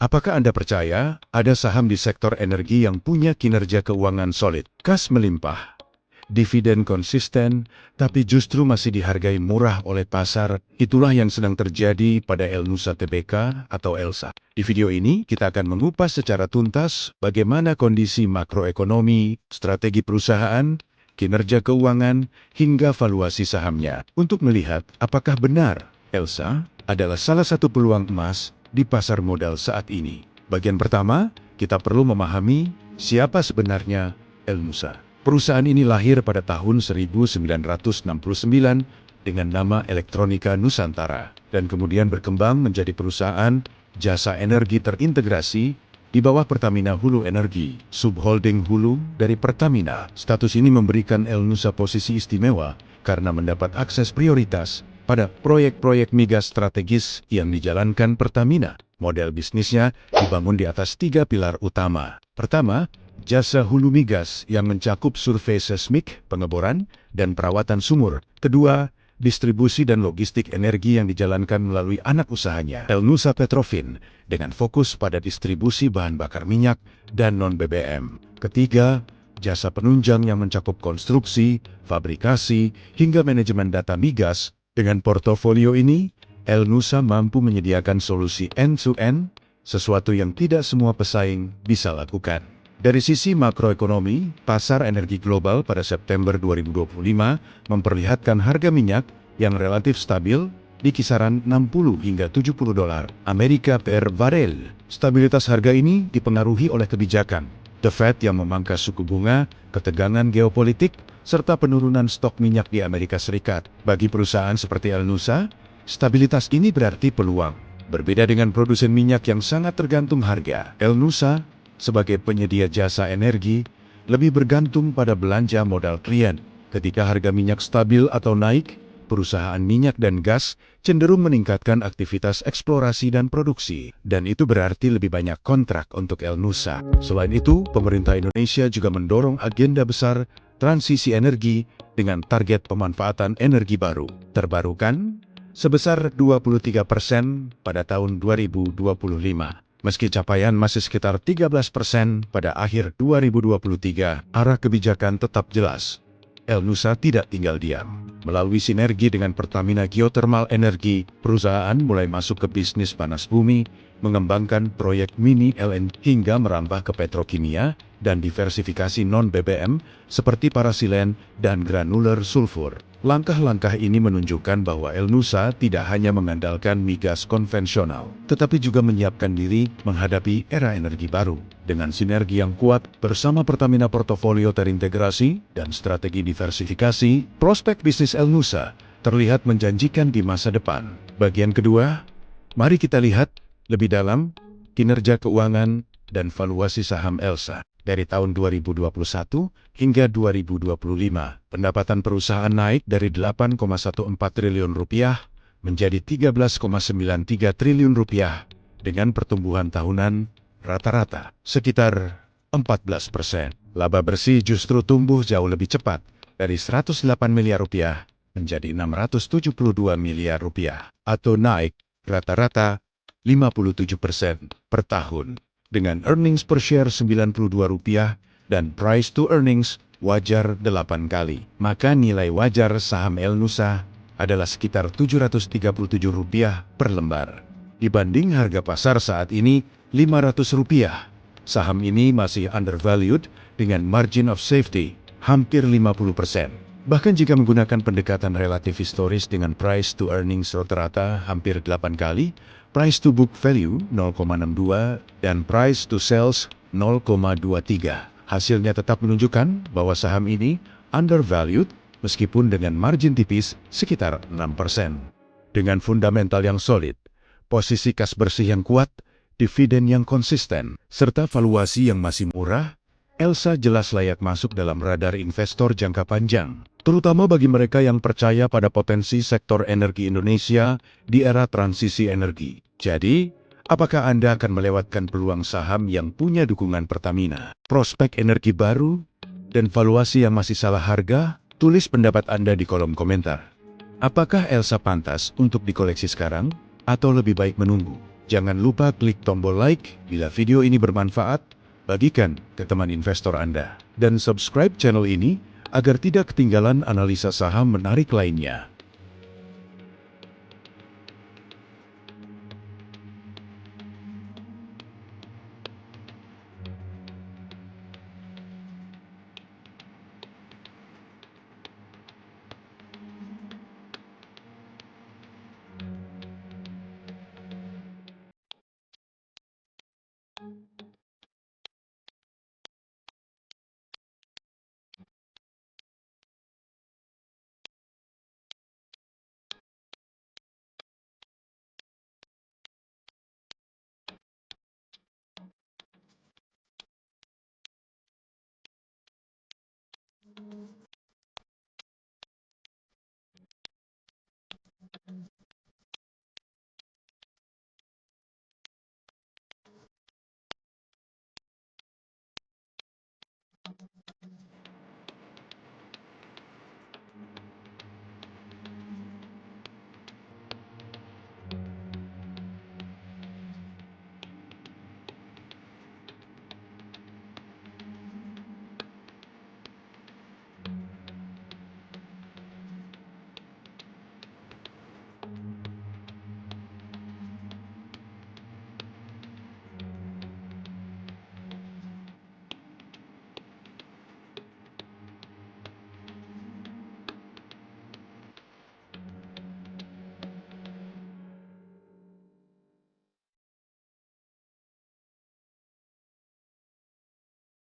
Apakah Anda percaya ada saham di sektor energi yang punya kinerja keuangan solid, kas melimpah, dividen konsisten, tapi justru masih dihargai murah oleh pasar? Itulah yang sedang terjadi pada Elnusa Tbk atau ELSA. Di video ini, kita akan mengupas secara tuntas bagaimana kondisi makroekonomi, strategi perusahaan, kinerja keuangan, hingga valuasi sahamnya, untuk melihat apakah benar ELSA adalah salah satu peluang emas di pasar modal saat ini. Bagian pertama, kita perlu memahami siapa sebenarnya Elnusa. Perusahaan ini lahir pada tahun 1969 dengan nama Elektronika Nusantara dan kemudian berkembang menjadi perusahaan jasa energi terintegrasi di bawah Pertamina Hulu Energi, subholding hulu dari Pertamina. Status ini memberikan Elnusa posisi istimewa karena mendapat akses prioritas pada proyek-proyek migas strategis yang dijalankan Pertamina. Model bisnisnya dibangun di atas 3 pilar utama. Pertama, jasa hulu migas yang mencakup survei seismik, pengeboran, dan perawatan sumur. Kedua, distribusi dan logistik energi yang dijalankan melalui anak usahanya, Elnusa Petrofin, dengan fokus pada distribusi bahan bakar minyak dan non-BBM. Ketiga, jasa penunjang yang mencakup konstruksi, fabrikasi, hingga manajemen data migas. Dengan portofolio ini, Elnusa mampu menyediakan solusi end-to-end, sesuatu yang tidak semua pesaing bisa lakukan. Dari sisi makroekonomi, pasar energi global pada September 2025 memperlihatkan harga minyak yang relatif stabil di kisaran 60 hingga 70 dolar Amerika per barel. Stabilitas harga ini dipengaruhi oleh kebijakan The Fed yang memangkas suku bunga, ketegangan geopolitik, serta penurunan stok minyak di Amerika Serikat. Bagi perusahaan seperti Elnusa, stabilitas ini berarti peluang. Berbeda dengan produsen minyak yang sangat tergantung harga, Elnusa sebagai penyedia jasa energi lebih bergantung pada belanja modal klien. Ketika harga minyak stabil atau naik, perusahaan minyak dan gas cenderung meningkatkan aktivitas eksplorasi dan produksi, dan itu berarti lebih banyak kontrak untuk Elnusa. Selain itu, pemerintah Indonesia juga mendorong agenda besar transisi energi dengan target pemanfaatan energi baru terbarukan sebesar 23% pada tahun 2025. Meski capaian masih sekitar 13% pada akhir 2023, arah kebijakan tetap jelas. Elnusa tidak tinggal diam. Melalui sinergi dengan Pertamina Geothermal Energy, perusahaan mulai masuk ke bisnis panas bumi, mengembangkan proyek mini LNG hingga merambah ke petrokimia dan diversifikasi non-BBM seperti parasilen dan granular sulfur. Langkah-langkah ini menunjukkan bahwa Elnusa tidak hanya mengandalkan migas konvensional, tetapi juga menyiapkan diri menghadapi era energi baru. Dengan sinergi yang kuat bersama Pertamina portofolio terintegrasi dan strategi diversifikasi, prospek bisnis Elnusa terlihat menjanjikan di masa depan. Bagian kedua, mari kita lihat lebih dalam kinerja keuangan dan valuasi saham ELSA. Dari tahun 2021 hingga 2025, pendapatan perusahaan naik dari 8,14 triliun rupiah menjadi 13,93 triliun rupiah dengan pertumbuhan tahunan rata-rata sekitar 14%. Laba bersih justru tumbuh jauh lebih cepat dari 108 miliar rupiah menjadi 672 miliar rupiah atau naik rata-rata 57% per tahun. Dengan earnings per share Rp92 dan price to earnings wajar 8 kali. Maka nilai wajar saham Elnusa adalah sekitar Rp737 per lembar. Dibanding harga pasar saat ini Rp500, saham ini masih undervalued dengan margin of safety hampir 50%. Bahkan jika menggunakan pendekatan relatif historis dengan price to earnings rata-rata hampir 8 kali, price to book value 0,62 dan price to sales 0,23. Hasilnya tetap menunjukkan bahwa saham ini undervalued meskipun dengan margin tipis sekitar 6%. Dengan fundamental yang solid, posisi kas bersih yang kuat, dividen yang konsisten, serta valuasi yang masih murah, ELSA jelas layak masuk dalam radar investor jangka panjang, terutama bagi mereka yang percaya pada potensi sektor energi Indonesia di era transisi energi. Jadi, apakah Anda akan melewatkan peluang saham yang punya dukungan Pertamina, prospek energi baru, dan valuasi yang masih salah harga? Tulis pendapat Anda di kolom komentar. Apakah ELSA pantas untuk dikoleksi sekarang, atau lebih baik menunggu? Jangan lupa klik tombol like bila video ini bermanfaat, bagikan ke teman investor Anda, dan subscribe channel ini agar tidak ketinggalan analisa saham menarik lainnya.